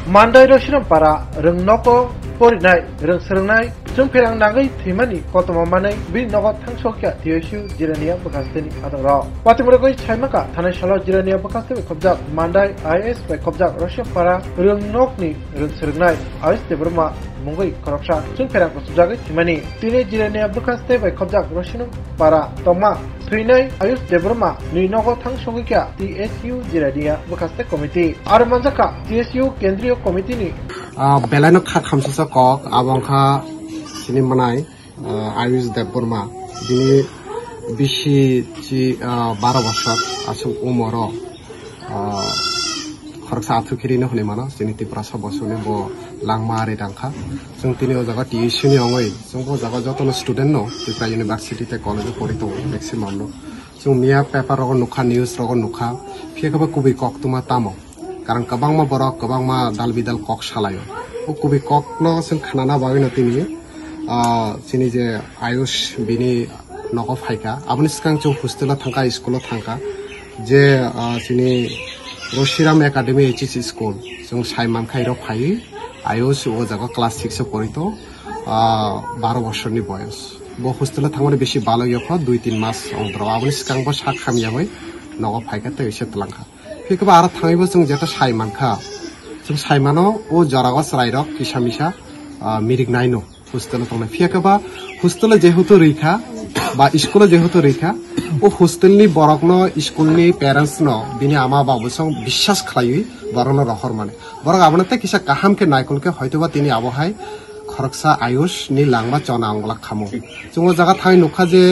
Mandai Roshiram para Rungnoko Porinai Rungsernai Jumperang Nagai Timani Kotomamanai Bin Nogot Tangshokia Tioshu Jirania Bakasteni Adara Watimuragoi Chaimaka Tanashala Jirania Bakaste Kobjak Mandai IS by Kobjak Russia para Rungnokni Runsernai IS de Burma Mungoi Koroksa Jumperang Kosujagi Timani Tine Jirania Bakaste by Kobjak Roshinum para Toma Trinai Ayus de Burma Ninogo Tangshokia TSU Jirania Bakaste Committee Armanzaka TSU Kendrio Committee ni Belano Khamsisa Kok Abanka Sinimanai Ayus de Burma Dini Bishi Chi Baravashat Asu Umoro Koroksa Atu Kirino Honimana Siniti Prasa Bosuni Bo Langmari Danka Sungtini Ozaga TSU ni Ongoi Sungbo Zaga Jotono student no Tika University te college Porito maximum no Sung Mia paper rogo nukha news rogo nukha Fiekaba Kubi Kok Tuma Tamo Karang kabang ma borok kabang ma dal bidal kok salayo o kubi kok no sing khanana bawi na tini sini je ayush bini noko phaika aboni skang chu hostela thangka school thangka je sini Roshiram Academy HS school sung saiman khairo phai ayush o jaga class 6 porito 12 বছরনি বয়স bo hostela thangmani beshi balo yokho 2-3 মাস অন্তর aboni skang bo sak khamya hoi noko phaika te ise tlangka Fikaba ara thangibo sung jeta saimanka sung saimano o jaragos rairok kisamisa mirik naino hostela tongna fikaba hostela jehuto reikha ba school jehuto reikha o hostel ni borokno school ni parents no bini ama babu sung bishas khlaiui borokno rohor mane borok abonate kisa kaham ke naikolke hoytoba tini abohai khoroksa ayush ni langma chona angla khamo jungo jaga thai nukha je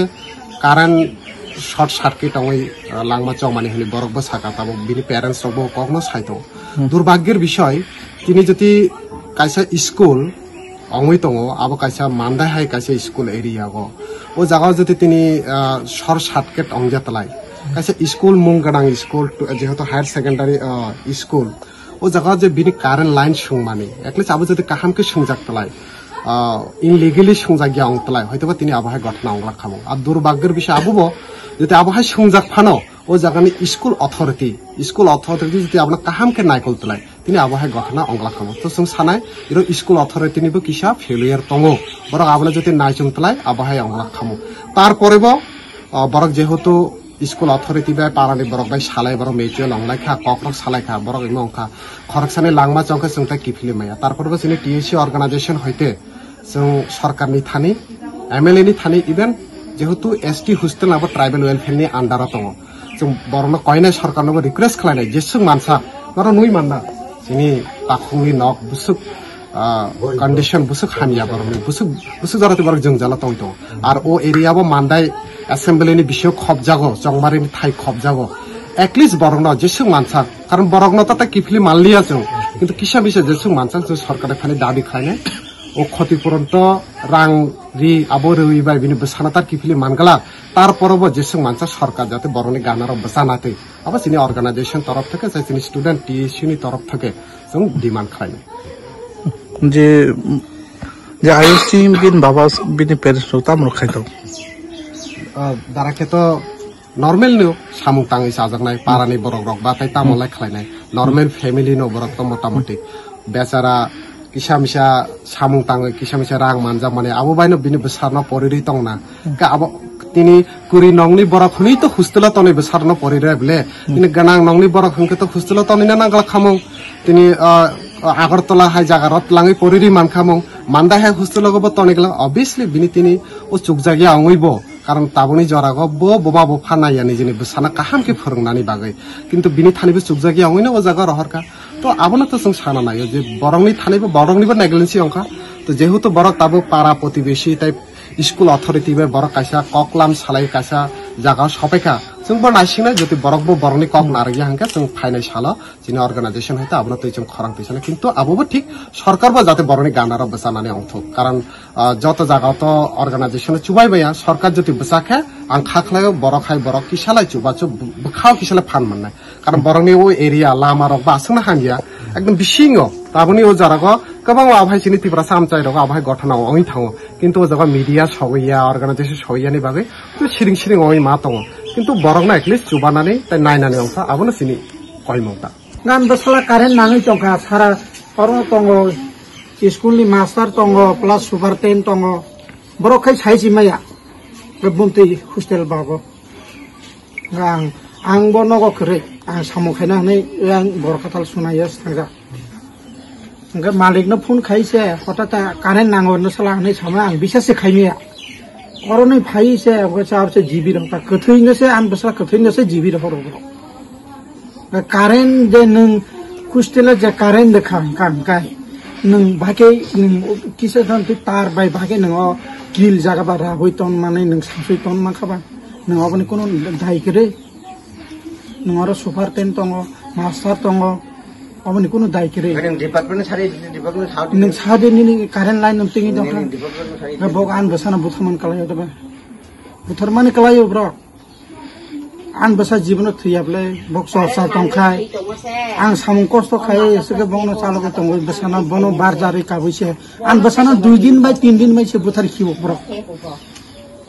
current short circuit ongoi langma chomani hini borok ba saka tabo bini parents robo kokno saito durbagger bishoy tini joti kaisa school ongoi tongo abo kaisa mandai hai kaisa school area go o jaga joti tini short circuit ongjatlai kaisa school munggadang school jehoto higher secondary school o jaga je bini current line sungmani ekle abo joti kaham ke sungjak illegally sungjagya ongtlai hoytoba tini abo hai gotna ongla khamo ar durbagger bishoy abubo যদি আবহাওয়া সংযোগ Fanon ও জায়গানি school authority যদি আপনার কাহামকে নাইকল তোলাই তিনি আবহাওয়া ঘটনা অংলা খামো তো जों সানাই এর স্কুল অথরিটি নিবো কিসা ফেলিয়ার তঙ্গো বরং আপনার যদি নাইচুং তোলাই আবহাওয়া অংলা খামো তারপরেব বরং যেহেতু স্কুল অথরিটি বাই পারানি বরং বাই সালাই বরং মেচুয়াল অংলাই খা ককরক সালাই খা বরং ইমং খা খরকসানি লাংমা চংকে जों তা কিফিলি মায়া তারপরেব जोंनि টিএসসি অর্গানাইজেশন হইতে जों সরকারনি থানি এমএলএ নি থানি ইভেন যেহেতু এসটি হোস্টেল নাবো ট্রাইবেল ওয়েলফেয়ার নি আন্ডার দङ जों বরন কয়না সরকারনবো রিকোয়েস্ট খালাইনাय जेसुं मानसा बर नुइ मानना जोंनि पाखुंनि नक बुसुक कन्डिशन बुसुक हानिया बरनि बुसुक जराते बर जों जाला तंग आर ओ एरियाबो मानदाय असेम्बली नि बिषय खबजागो जंगमारिनि थाइ खबजागो एटलिस्ट बरन जेसुं मानसा कारण बरन ता किफिलि मानलिया जों किन्तु किसा बिषय जेसुं मानसा जों सरकारे फानि दाबि खालायनाय o ক্ষতিপূরণ রাং রি আবো রইবাই বিনি বসানাতার কিফিলি মানগালা তারপরও যেসং মানসা সরকার যাতে বরনি গানার বসানাতে আবার সিনি অর্গানাইজেশন তরফ থেকে সিনি স্টুডেন্ট টিএসইউ নি তরফ থেকে जों ডিমান্ড খাইনে যে যে আইএসসি বিন বাবা বিনি পেরেন্টস তামর খাইতো দারাকে তো নরমাল নো সামুং তাঙ্গি সাজাকনাই পারানি বরক রক বাতাই তামলাই খাইনাই নরমাল ফ্যামিলি নো বরক তো মোটামুটি বেচারা কিসামিসা সামুং তাঙ্গি কিসামিসা রাং মানজা মানে আবো বাইনো বিনি বসারনা পরিরি তংনা কা আবো তিনি কুরি নংনি বরক হনি তো হোস্টেলা তনি বসারনা পরিরে বলে তিনি গানাং নংনি বরক হংকে তো হোস্টেলা তনি না নাগলা খামং তিনি আগরতলা হাই জাগারত লাঙি পরিরি মান খামং মানদা হাই হোস্টেলা গব তনিগলা অবভিয়াসলি বিনি তিনি ও চুকজাগি আঙইবো কারণ তাবনি জরাগো বোবা বো ফানাইয়ানি যিনি বসানা কাহামকে ফরংনানি বাগৈ কিন্তু বিনি থানিবো চুকজাগি আঙইনা ও জাগা রহরকা তো আবনা তো जों সানা নাই যে বরংনি থানিবো বরংনিবো নেগলেন্সি অংখা তো যেহেতু বরক তাবো পাড়া প্রতিবেশী তাই স্কুল অথরিটি বে বরক কাইসা ককলাম সালাই কাইসা জাগা সবাইকা जों बर नाइसिंना যদি বরকবো বরংনি কক নারগি হাंके जों फाइनाय साला जिनि अर्गानाइजेशन हयता आबना तो जों खरां पैसाना किन्तु आबोबो ठीक सरकारबो जाते बरंनि गानारा बसानानै अंथ कारण যত জায়গা তো अर्गानाइजेशन चुबाय बाया सरकार যদি बसाखे आं खाखलाय बरखाय बरक किसालाय चुबाचु बखाव किसालाय फान मोननाय कारण बरंनि ओ एरिया लामा रक बासना हानिया एकदम बिसिङो ताबनि ओ जारागो गोबां आबहाय सिनि तिब्रा सामचाय रक आबहाय गठना ओइ थाङो किन्तु ओ जागा मीडिया सवैया अर्गानाइजेशन सवैयानि बागै तो सिरिं ओइ मा दङ किन्तु बरकना एटलिस्ट चुबानानै ताइ नायनानै अंसा आबोनो सिनि कयमौता गान बसला कारेन्ट नाङै तंका सारा Orang tongo school ni master tongo plus superintendent tongo borok kai sai maya rebunti hostel bago ang bono ko kere ang samu khaina nei ang borok katal sunaya stanga angga malik na phone khaise hotata current nango no sala nei sama ang bisa se khaimia korone phai se abga chap se jibi rang ta kathoi na se an basra kathoi na se jibi ro current de nung hostel je current de kham kam kai nung bhake nung kisa dan tu tar bai bhake nung gil jaga ba ra hoiton mane nung samsui ton ma khaba nung abani kono dai kere nung aro superintendent tongo master tongo abani kono dai kere nung sade ni current line nung tingi dong ga bogan basana buthaman kalayo da ba buthar mane kalayo bro an basa jibono thuyable bokso sa tongkhai ang samung kosto khai sege bongno chalo ko tongo basana bono bar jari ka buise an basana 2 din bai 3 din bai se buthar khibo bro